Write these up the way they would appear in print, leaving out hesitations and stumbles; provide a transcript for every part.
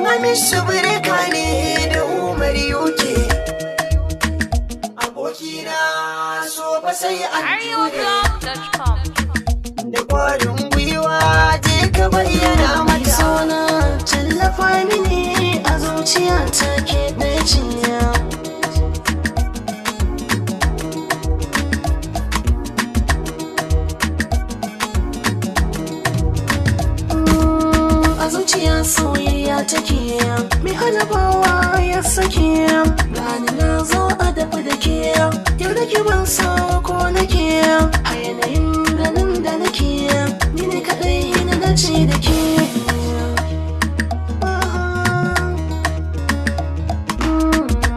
Hamisu Birka ne da Umar Yuke. Abokina so fa sai an jure. Da kwarin gwiwa je ka bayyana mata. Sona tallafa mini a zuciya ta ke ɗaciya. A zuciya soyayya take, mai hana bawa ya sake. Gani na zo a dafa da ke, yau da ke ban ko nake. A yanayin ganin da nake, ni ne kaɗai na dace da ke.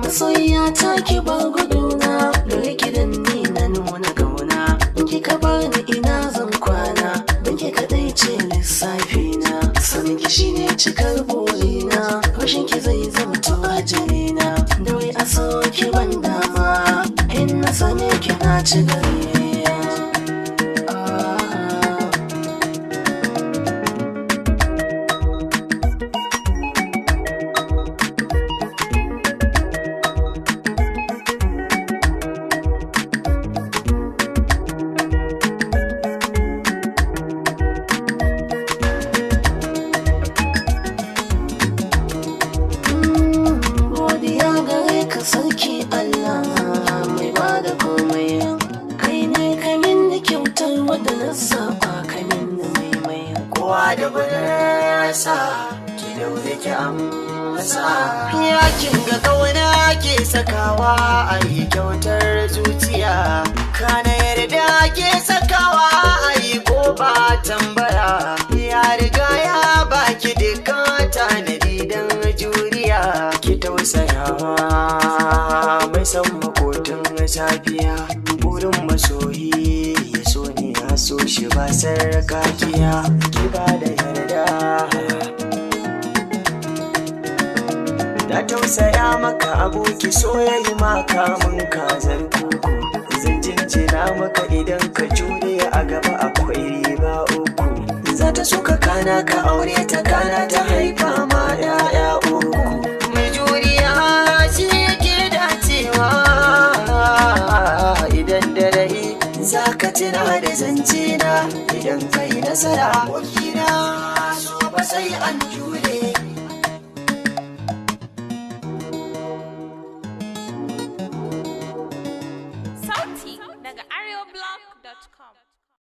Masoyiya ta ki ba guduna, da yake da ni na nuna gauna. Ki ka bani ina zan kwana, don ki kaɗai ce lissafina. Sanin ki shine cikar burina, rashin ki zai zama to ajalina. Da wai a so ki ban dama, in na same ki na ci gari. Sarki Allah mai bada komai, kai ne kamin da kyautar wadda na saba kamin da mai. Kowa da budurarsa ki daure ki amsa. Yakin ga kauna ke sakawa a yi kyautar zuciya. Kana yarda ke sakawa a yi ko ba tambaya. Ya riga ya baki dukkan tanadi don juriya. Ki tausayawa mai san makotin safiya. Burin masoyi ya so ne ya so shi ba sarkakiya. Ki ba da yarda na tausaya maka aboki soyayya maka mun kazar kuku. Zan jinjina maka idan ka jure a gaba akwai riba uku. Za ta suka kana ka aure ta kana ta haifa ma 'ya'ya uku. Mai juriya shi yake dacewa idan da rai za ka tuna da zance na idan kai nasara. Wakina so ba sai an jure.